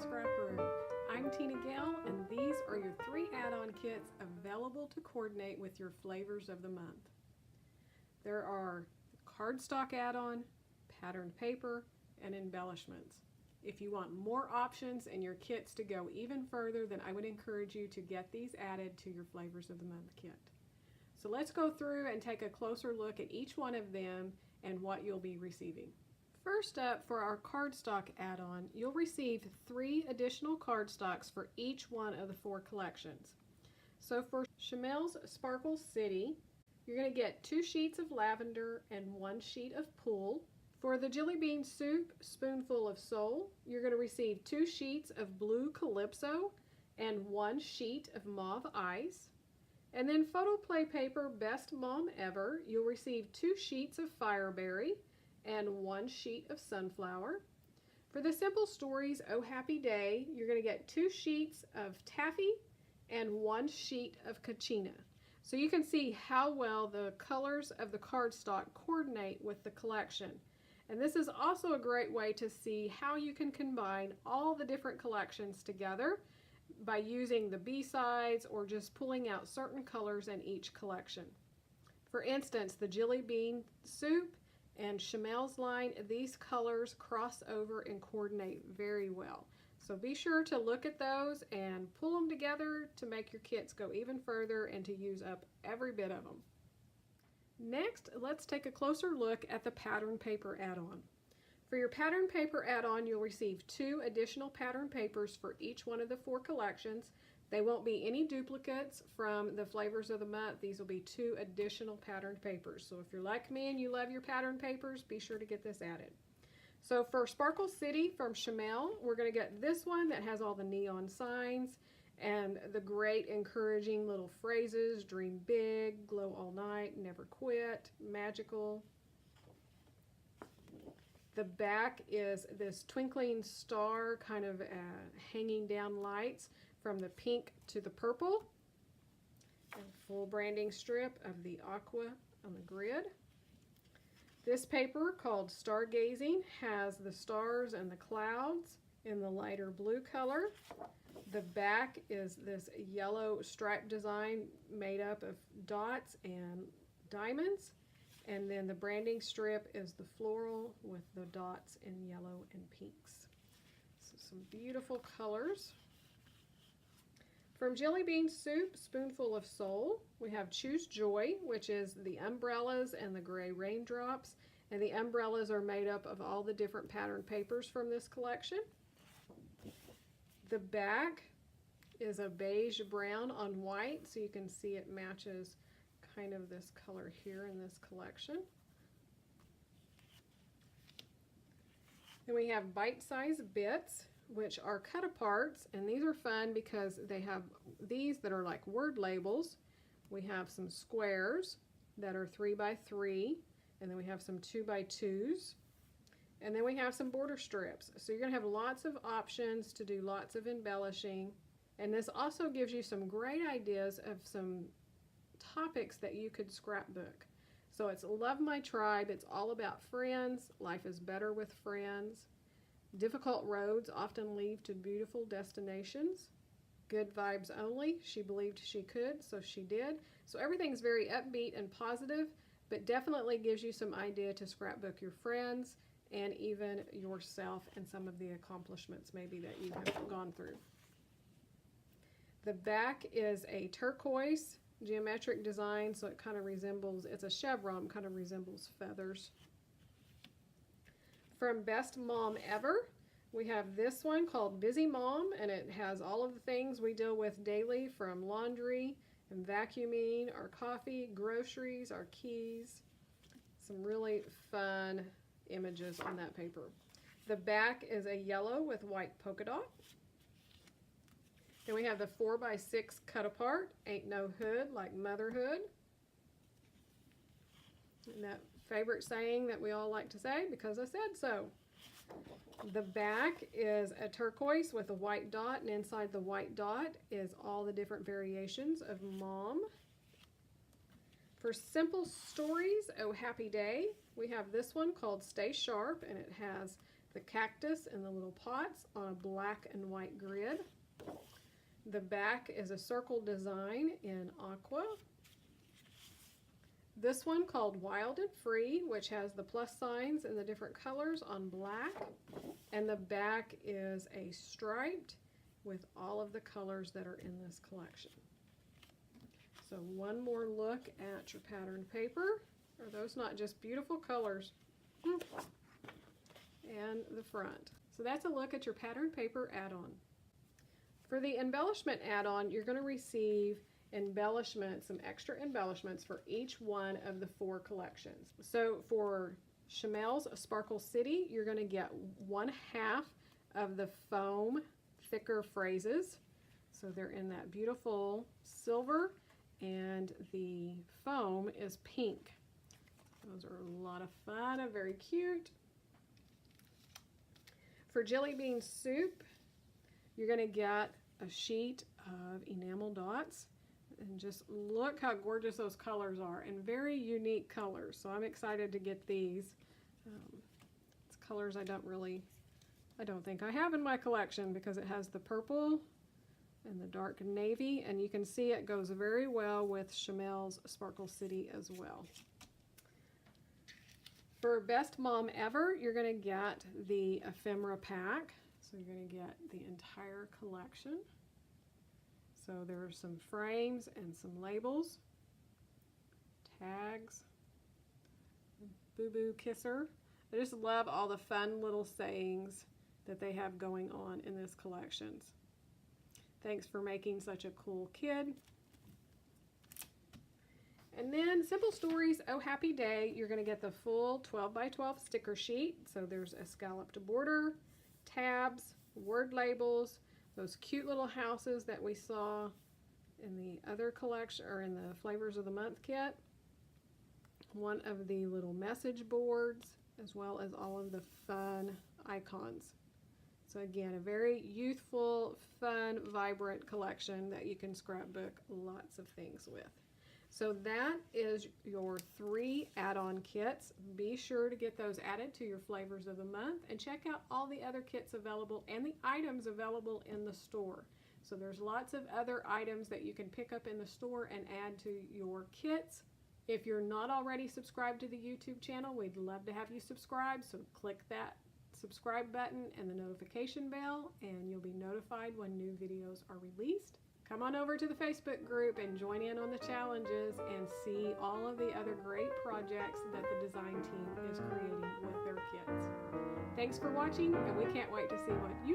ScrapRoom. I'm Tina Gale, and these are your 3 add-on kits available to coordinate with your flavors of the month. There are cardstock add-on, patterned paper, and embellishments. If you want more options in your kits to go even further, then I would encourage you to get these added to your flavors of the month kit. So let's go through and take a closer look at each one of them and what you'll be receiving. First up, for our cardstock add-on, you'll receive 3 additional cardstocks for each one of the 4 collections. So for Chamel's Sparkle City, you're going to get 2 sheets of lavender and 1 sheet of pool. For the Jelly Bean Soup Spoonful of Soul, you're going to receive 2 sheets of blue Calypso and 1 sheet of mauve ice. And then Photo Play Paper Best Mom Ever, you'll receive 2 sheets of Fireberry and 1 sheet of sunflower. For the Simple Stories Oh Happy Day, you're going to get 2 sheets of taffy and 1 sheet of kachina. So you can see how well the colors of the cardstock coordinate with the collection. And this is also a great way to see how you can combine all the different collections together by using the B-sides or just pulling out certain colors in each collection. For instance, the Jelly Bean Soup and Chamel's line, these colors cross over and coordinate very well. So be sure to look at those and pull them together to make your kits go even further and to use up every bit of them. Next, let's take a closer look at the pattern paper add-on. For your pattern paper add-on, you'll receive 2 additional pattern papers for each one of the 4 collections. They won't be any duplicates from the flavors of the month. These will be 2 additional patterned papers. So if you're like me and you love your pattern papers, be sure to get this added. So for Sparkle City from Chamel, we're going to get this one that has all the neon signs and the great encouraging little phrases: dream big, glow all night, never quit, magical. The back is this twinkling star kind of hanging down lights from the pink to the purple. A full branding strip of the aqua on the grid. This paper, called Stargazing, has the stars and the clouds in the lighter blue color. The back is this yellow stripe design made up of dots and diamonds. And then the branding strip is the floral with the dots in yellow and pinks. So some beautiful colors. From Jelly Bean Soup Spoonful of Soul, we have Choose Joy, which is the umbrellas and the gray raindrops. And the umbrellas are made up of all the different pattern papers from this collection. The back is a beige brown on white, so you can see it matches kind of this color here in this collection. Then we have bite-sized bits, which are cut aparts, and these are fun because they have these that are like word labels. We have some squares that are 3 by 3, and then we have some 2 by 2s, and then we have some border strips. So you're going to have lots of options to do lots of embellishing, and this also gives you some great ideas of some topics that you could scrapbook. So it's Love My Tribe, it's all about friends, life is better with friends. Difficult roads often lead to beautiful destinations. Good vibes only, she believed she could, so she did. So everything's very upbeat and positive, but definitely gives you some idea to scrapbook your friends and even yourself and some of the accomplishments maybe that you have gone through. The back is a turquoise geometric design, so it kind of resembles, it's a chevron, kind of resembles feathers. From Best Mom Ever, we have this one called Busy Mom, and it has all of the things we deal with daily, from laundry and vacuuming, our coffee, groceries, our keys. Some really fun images on that paper. The back is a yellow with white polka dot. Then we have the 4 by 6 cut apart, ain't no hood like motherhood. And that favorite saying that we all like to say, because I said so. The back is a turquoise with a white dot, and inside the white dot is all the different variations of mom. For Simple Stories Oh Happy Day, we have this one called Stay Sharp, and it has the cactus in the little pots on a black and white grid. The back is a circle design in aqua. This one called Wild and Free, which has the plus signs and the different colors on black. And the back is a striped with all of the colors that are in this collection. So one more look at your pattern paper. Are those not just beautiful colors? And the front. So that's a look at your pattern paper add-on. For the embellishment add-on, you're going to receive embellishments, some extra embellishments for each one of the 4 collections. So for Chamel's Sparkle City, you're going to get 1/2 of the foam thicker phrases. So they're in that beautiful silver, and the foam is pink. Those are a lot of fun and very cute. For Jelly Bean Soup, you're going to get a sheet of enamel dots. And just look how gorgeous those colors are, and very unique colors. So I'm excited to get these. It's colors I don't think I have in my collection, because it has the purple and the dark navy, and you can see it goes very well with Chamel's Sparkle City as well. For Best Mom Ever, you're going to get the ephemera pack. So you're going to get the entire collection. So there are some frames and some labels, tags, Boo Boo Kisser. I just love all the fun little sayings that they have going on in this collection. Thanks for making such a cool kid. And then Simple Stories, Oh Happy Day, you're going to get the full 12 by 12 sticker sheet. So there's a scalloped border, tabs, word labels, those cute little houses that we saw in the other collection, or in the Flavors of the Month kit. One of the little message boards, as well as all of the fun icons. So again, a very youthful, fun, vibrant collection that you can scrapbook lots of things with. So that is your 3 add-on kits. Be sure to get those added to your Flavors of the Month, and check out all the other kits available and the items available in the store. So there's lots of other items that you can pick up in the store and add to your kits. If you're not already subscribed to the YouTube channel, we'd love to have you subscribe. So click that subscribe button and the notification bell, and you'll be notified when new videos are released. Come on over to the Facebook group and join in on the challenges and see all of the other great projects that the design team is creating with their kits. Thanks for watching, and we can't wait to see what you